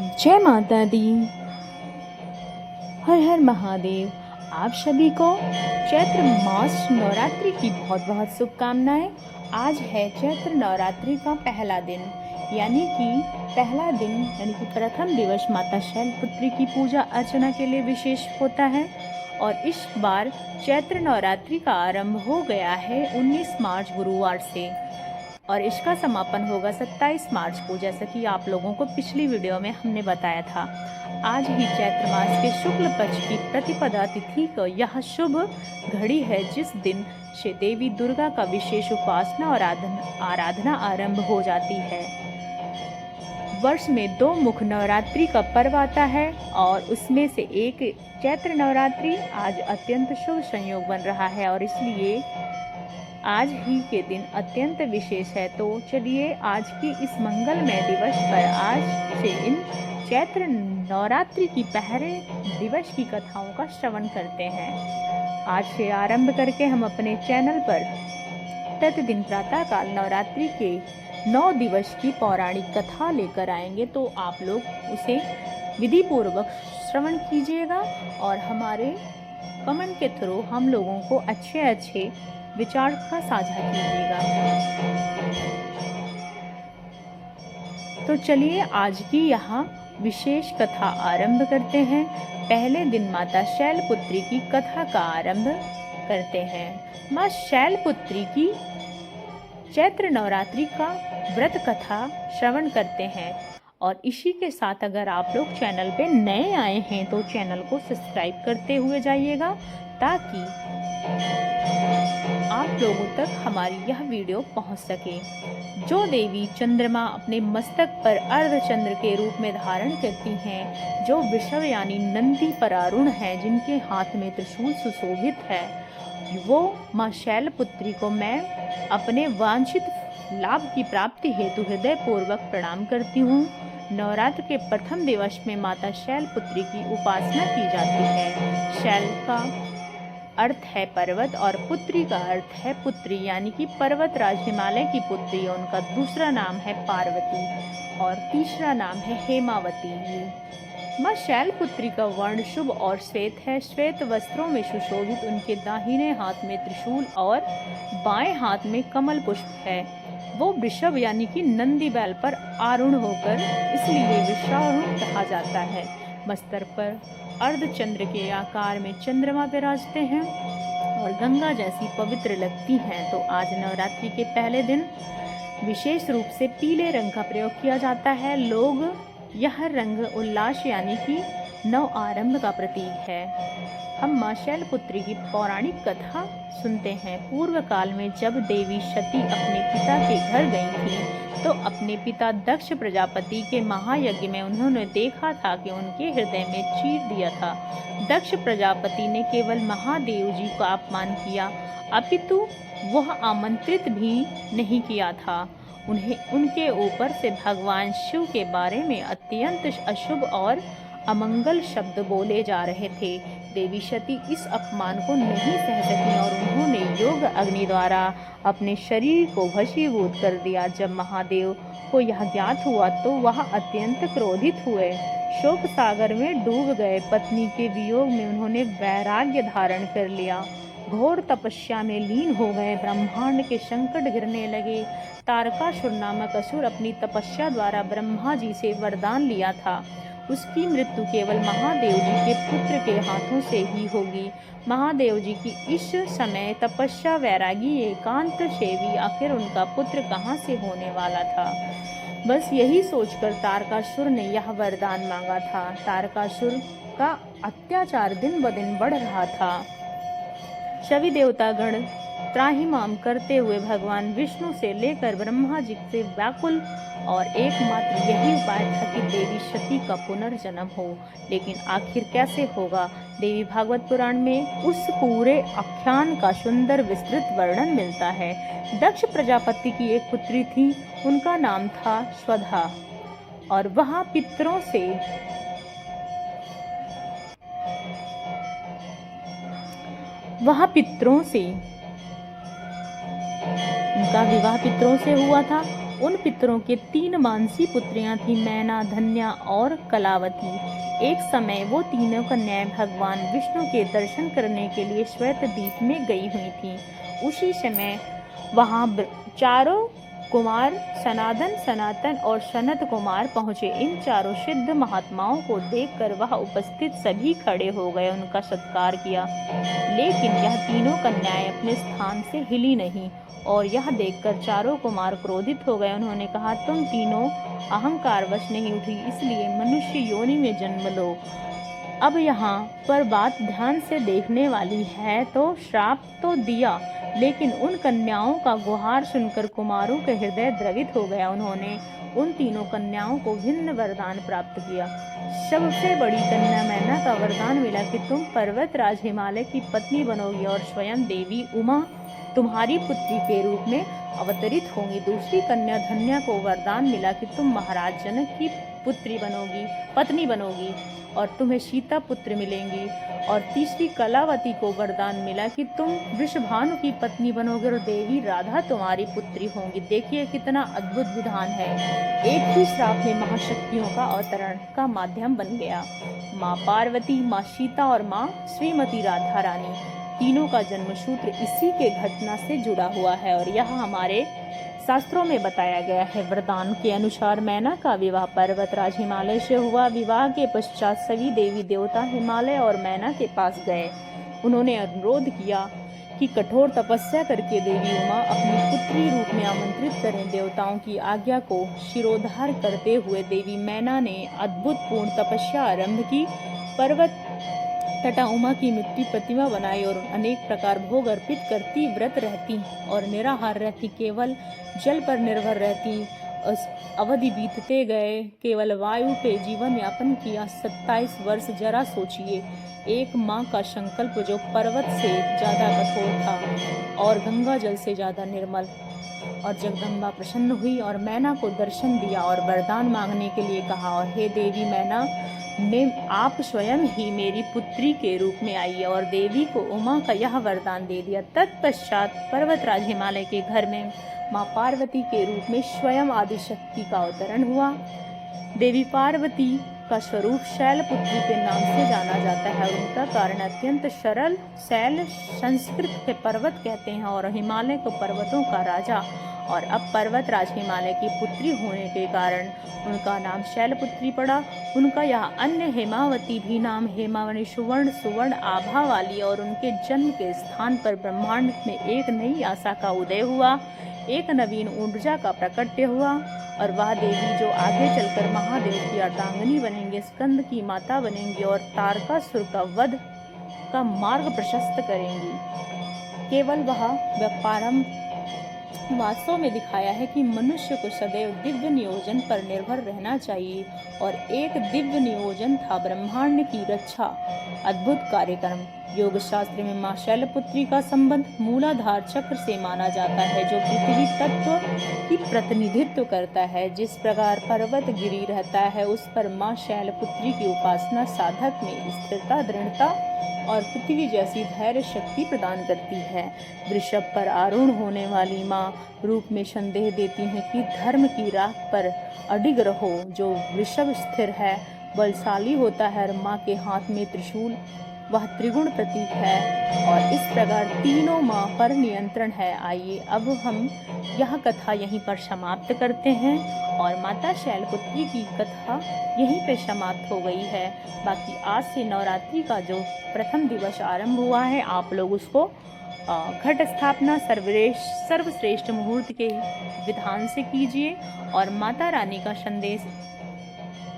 जय माता दी। हर हर महादेव। आप सभी को चैत्र मास नवरात्रि की बहुत बहुत शुभकामनाएं। आज है चैत्र नवरात्रि का पहला दिन, यानी कि प्रथम दिवस माता शैलपुत्री की पूजा अर्चना के लिए विशेष होता है। और इस बार चैत्र नवरात्रि का आरंभ हो गया है 19 मार्च गुरुवार से, और इसका समापन होगा 27 मार्च को, जैसा कि आप लोगों को पिछली वीडियो में हमने बताया था। आज ही चैत्र मास के शुक्ल पक्ष की प्रतिपदा तिथि को यह शुभ घड़ी है, जिस दिन से देवी दुर्गा का विशेष उपासना और आराधना आरंभ हो जाती है। वर्ष में 2 मुख नवरात्रि का पर्व आता है, और उसमें से एक चैत्र नवरात्रि आज अत्यंत शुभ संयोग बन रहा है, और इसलिए आज ही के दिन अत्यंत विशेष है। तो चलिए आज की इस मंगलमय दिवस पर आज से इन चैत्र नवरात्रि की पहले दिवस की कथाओं का श्रवण करते हैं। आज से आरंभ करके हम अपने चैनल पर प्रतिदिन प्रातःकाल नवरात्रि के 9 दिवस की पौराणिक कथा लेकर आएंगे, तो आप लोग उसे विधि पूर्वक श्रवण कीजिएगा और हमारे कमेंट के थ्रू हम लोगों को अच्छे विचार का साझा कीजिएगा। तो चलिए आज की यहाँ विशेष कथा आरंभ करते हैं। पहले दिन माता शैलपुत्री की कथा का आरंभ करते हैं। माँ शैलपुत्री की चैत्र नवरात्रि का व्रत कथा श्रवण करते हैं। और इसी के साथ अगर आप लोग चैनल पे नए आए हैं तो चैनल को सब्सक्राइब करते हुए जाइएगा, ताकि आप लोगों तक हमारी यह वीडियो पहुंच सके। जो देवी चंद्रमा अपने मस्तक पर अर्धचंद्र के रूप में धारण करती हैं, जो वृषभ यानी नंदी पर आरूढ़ है, जिनके हाथ में त्रिशूल सुशोभित है, वो माँ शैलपुत्री को मैं अपने वांछित लाभ की प्राप्ति हेतु हृदय पूर्वक प्रणाम करती हूँ। नवरात्र के प्रथम दिवस में माता शैलपुत्री की उपासना की जाती है। शैल का अर्थ है पर्वत और पुत्री का अर्थ है पुत्री, यानी कि पर्वतराज हिमालय की पुत्री। उनका दूसरा नाम है पार्वती और तीसरा नाम है हेमावती। माँ शैलपुत्री का वर्ण शुभ और श्वेत है। श्वेत वस्त्रों में सुशोभित उनके दाहिने हाथ में त्रिशूल और बाएं हाथ में कमल पुष्प है। वो वृषभ यानी कि नंदी बैल पर आरूढ़ होकर इसलिए वृषारूढ़ कहा जाता है। मस्तक पर अर्धचंद्र के आकार में चंद्रमा विराजते हैं और गंगा जैसी पवित्र लगती हैं। तो आज नवरात्रि के पहले दिन विशेष रूप से पीले रंग का प्रयोग किया जाता है। लोग यह रंग उल्लास यानी कि नव आरंभ का प्रतीक है। हम माँ शैलपुत्री की पौराणिक कथा सुनते हैं। पूर्व काल में जब देवी सती अपने पिता के घर गई थी, तो अपने पिता दक्ष प्रजापति के महायज्ञ में उन्होंने देखा था कि उनके हृदय में चीर दिया था। दक्ष प्रजापति ने केवल महादेव जी का अपमान किया, अपितु वह आमंत्रित भी नहीं किया था। उन्हें उनके ऊपर से भगवान शिव के बारे में अत्यंत अशुभ और अमंगल शब्द बोले जा रहे थे। देवी सती इस अपमान को नहीं सह सकी और उन्होंने योग अग्नि द्वारा अपने शरीर को भस्मीभूत कर दिया। जब महादेव को यह ज्ञात हुआ तो वह अत्यंत क्रोधित हुए, शोक सागर में डूब गए। पत्नी के वियोग में उन्होंने वैराग्य धारण कर लिया, घोर तपस्या में लीन हो गए। ब्रह्मांड के संकट गिरने लगे। तारकासुर नामक असुर अपनी तपस्या द्वारा ब्रह्मा जी से वरदान लिया था, उसकी मृत्यु केवल महादेव जी के पुत्र के हाथों से ही होगी। महादेव जी की इस समय तपस्या, वैरागी, एकांत सेवी, आखिर उनका पुत्र कहाँ से होने वाला था। बस यही सोचकर तारकासुर ने यह वरदान मांगा था। तारकासुर का अत्याचार दिन ब दिन बढ़ रहा था। सभी देवतागण त्राहिमाम करते हुए भगवान विष्णु से लेकर ब्रह्मा जी से व्याकुल, और एकमात्र यही उपाय था कि देवी सती का पुनर्जन्म हो। लेकिन आखिर कैसे होगा। देवी भागवत पुराण में उस पूरे आख्यान का सुंदर विस्तृत वर्णन मिलता है। दक्ष प्रजापति की एक पुत्री थी, उनका नाम था स्वधा, और वह पितरों से उनका विवाह पितरों से हुआ था उन पितरों के 3 मानसी पुत्रियां थीं, मैना, धन्या और कलावती। एक समय वो तीनों कन्याएं भगवान विष्णु के दर्शन करने के लिए श्वेत द्वीप में गई हुई थीं। उसी समय वहां चारों कुमार सनातन, सनातन और सनत कुमार पहुँचे। इन चारों सिद्ध महात्माओं को देखकर वह उपस्थित सभी खड़े हो गए, उनका सत्कार किया। लेकिन यह तीनों कन्याएं अपने स्थान से हिली नहीं और यह देखकर चारों कुमार क्रोधित हो गए। उन्होंने कहा, तुम तीनों अहंकारवश नहीं उठी, इसलिए मनुष्य योनि में जन्म लो। अब यहाँ पर बात ध्यान से देखने वाली है। तो श्राप तो दिया, लेकिन उन कन्याओं का गुहार सुनकर कुमारों के हृदय द्रवित हो गया। उन्होंने उन तीनों कन्याओं को भिन्न वरदान प्राप्त किया। सबसे बड़ी कन्या मैना का वरदान मिला कि तुम पर्वतराज हिमालय की पत्नी बनोगी और स्वयं देवी उमा तुम्हारी पुत्री के रूप में अवतरित होंगी। दूसरी कन्या धन्या को वरदान मिला कि तुम महाराज जनक की पत्नी बनोगी और तुम्हें सीता पुत्र मिलेंगी। और तीसरी कलावती को वरदान मिला कि तुम वृषभानु की पत्नी बनोगे और देवी राधा तुम्हारी पुत्री होंगी। देखिए कितना अद्भुत विधान है। एक ही श्राप में महाशक्तियों का अवतरण का माध्यम बन गया। माँ पार्वती, माँ सीता और माँ श्रीमती राधा रानी, तीनों का जन्म सूत्र इसी के घटना से जुड़ा हुआ है और यह हमारे शास्त्रों में बताया गया है। वरदान के अनुसार मैना का विवाह पर्वतराज हिमालय से हुआ। विवाह के पश्चात सभी देवी देवता हिमालय और मैना के पास गए। उन्होंने अनुरोध किया कि कठोर तपस्या करके देवी उमा अपनी पुत्री रूप में आमंत्रित करें। देवताओं की आज्ञा को शिरोधार्य करते हुए देवी मैना ने अद्भुतपूर्ण तपस्या आरंभ की। पर्वत तथा उमा की मिट्टी प्रतिमा बनाई और अनेक प्रकार भोग अर्पित करती, व्रत रहती और निराहार रहती, केवल जल पर निर्भर रहती। अवधि बीतते गए, केवल वायु पे जीवन यापन किया। 27 वर्ष। जरा सोचिए, एक माँ का संकल्प जो पर्वत से ज्यादा कठोर था और गंगा जल से ज्यादा निर्मल। और जगदम्बा प्रसन्न हुई और मैना को दर्शन दिया और वरदान मांगने के लिए कहा। और हे देवी मैना, आप स्वयं ही मेरी पुत्री के रूप में आई और देवी को उमा का यह वरदान दे दिया। तत्पश्चात पर्वतराज हिमालय के घर में माँ पार्वती के रूप में स्वयं आदिशक्ति का अवतरण हुआ। देवी पार्वती का स्वरूप शैलपुत्री के नाम से जाना जाता है और उनका कारण अत्यंत सरल। शैल संस्कृत के पर्वत कहते हैं और हिमालय को पर्वतों का राजा। और अब पर्वतराज हिमालय की पुत्री होने के कारण उनका नाम शैलपुत्री पड़ा। उनका यह अन्य हेमावती भी नाम हेमावती सुवर्ण आभा वाली। और उनके जन्म के स्थान पर ब्रह्मांड में एक नई आशा का उदय हुआ, एक नवीन ऊर्जा का प्रकट्य हुआ। और वह देवी जो आगे चलकर महादेव की अर्धांगिनी बनेंगे, स्कंद की माता बनेंगी और तारकासुर का वध का मार्ग प्रशस्त करेंगी। केवल वह व्यापारम वास्तव में दिखाया है कि मनुष्य को सदैव दिव्य नियोजन पर निर्भर रहना चाहिए और एक दिव्य नियोजन था ब्रह्मांड की रक्षा। अद्भुत कार्यक्रम। योग शास्त्र में माँ शैलपुत्री का संबंध मूलाधार चक्र से माना जाता है जो पृथ्वी तत्व की प्रतिनिधित्व करता है। जिस प्रकार पर्वत गिरी रहता है, उस पर माँ शैलपुत्री की उपासना साधक में स्थिरता, दृढ़ता और पृथ्वी जैसी धैर्य शक्ति प्रदान करती है। वृषभ पर आरूढ़ होने वाली माँ रूप में संदेह देती है कि धर्म की राह पर अडिग रहो। जो वृषभ स्थिर है, बलशाली होता है और माँ के हाथ में त्रिशूल, वह त्रिगुण प्रतीक है। और इस प्रकार तीनों माँ पर नियंत्रण है। आइए अब हम यह कथा यहीं पर समाप्त करते हैं और माता शैलपुत्री की कथा यहीं पे समाप्त हो गई है। बाकी आज से नवरात्रि का जो प्रथम दिवस आरंभ हुआ है, आप लोग उसको घट स्थापना सर्वश्रेष्ठ मुहूर्त के विधान से कीजिए और माता रानी का संदेश,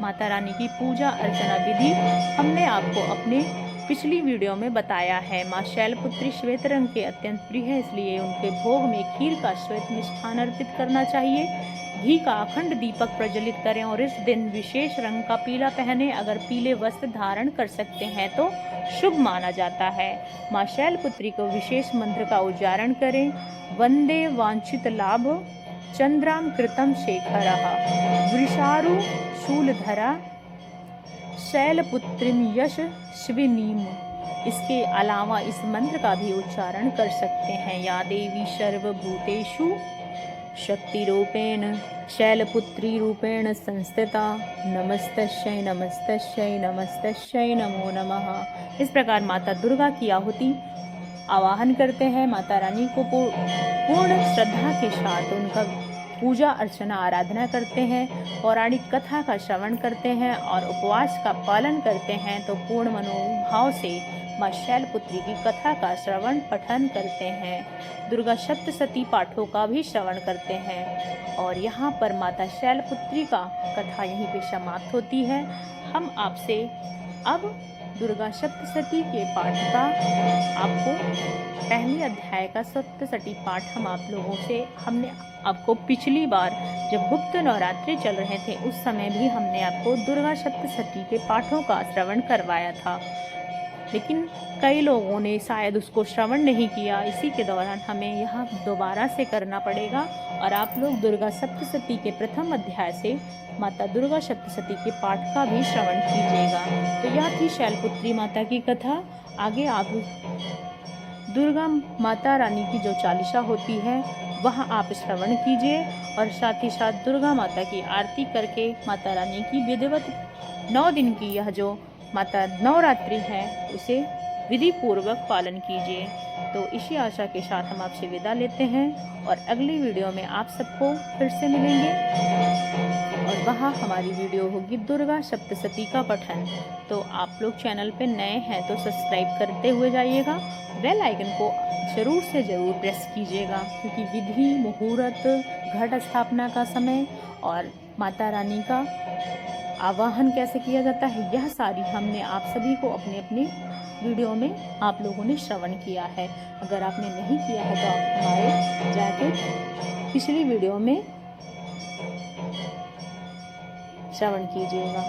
माता रानी की पूजा अर्चना विधि हमने आपको अपने पिछली वीडियो में बताया है। माँ शैलपुत्री श्वेत रंग के अत्यंत प्रिय है, इसलिए उनके भोग में खीर का श्वेत मिष्ठान अर्पित करना चाहिए। घी का अखंड दीपक प्रज्वलित करें और इस दिन विशेष रंग का पीला पहने। अगर पीले वस्त्र धारण कर सकते हैं तो शुभ माना जाता है। माँ शैलपुत्री को विशेष मंत्र का उच्चारण करें। वंदे वांछित लाभ चंद्राम कृतम शेखरः वृषारु शूलधरा शैलपुत्रीम यश शिविनीम। इसके अलावा इस मंत्र का भी उच्चारण कर सकते हैं। या देवी सर्वभूतेषु शक्ति रूपेण शैलपुत्री रूपेण संस्थिता नमस्तस्यै नमस्तस्यै नमस्तस्यै नमो नमः। इस प्रकार माता दुर्गा की आहुति आवाहन करते हैं। माता रानी को पूर्ण श्रद्धा के साथ उनका पूजा अर्चना आराधना करते हैं, पौराणिक कथा का श्रवण करते हैं और उपवास का पालन करते हैं तो पूर्ण मनोभाव से माँ शैलपुत्री की कथा का श्रवण पठन करते हैं। दुर्गा सप्तशती पाठों का भी श्रवण करते हैं और यहाँ पर माता शैलपुत्री का कथा यहीं पे समाप्त होती है। हम आपसे अब दुर्गा सप्तशती के पाठ का आपको पहले अध्याय का सप्तशती पाठ हमने आपको पिछली बार जब गुप्त नवरात्रि चल रहे थे उस समय भी हमने आपको दुर्गा सप्तशती के पाठों का श्रवण करवाया था, लेकिन कई लोगों ने शायद उसको श्रवण नहीं किया। इसी के दौरान हमें यह दोबारा से करना पड़ेगा और आप लोग दुर्गा सप्तशती के प्रथम अध्याय से माता दुर्गा सप्तशती के पाठ का भी श्रवण कीजिएगा। तो यह थी शैलपुत्री माता की कथा। आगे आप दुर्गा माता रानी की जो चालीसा होती है वह आप श्रवण कीजिए और साथ ही साथ दुर्गा माता की आरती करके माता रानी की विधिवत 9 दिन की यह जो माता नवरात्रि है उसे विधि पूर्वक पालन कीजिए। तो इसी आशा के साथ हम आपसे विदा लेते हैं और अगली वीडियो में आप सबको फिर से मिलेंगे और वहाँ हमारी वीडियो होगी दुर्गा सप्तशती का पठन। तो आप लोग चैनल पे नए हैं तो सब्सक्राइब करते हुए जाइएगा, बेल आइकन को ज़रूर से ज़रूर प्रेस कीजिएगा क्योंकि विधि मुहूर्त घट स्थापना का समय और माता रानी का आवाहन कैसे किया जाता है यह सारी हमने आप सभी को अपने अपने वीडियो में आप लोगों ने श्रवण किया है। अगर आपने नहीं किया है तो आप हमारे जाके पिछली वीडियो में श्रवण कीजिएगा।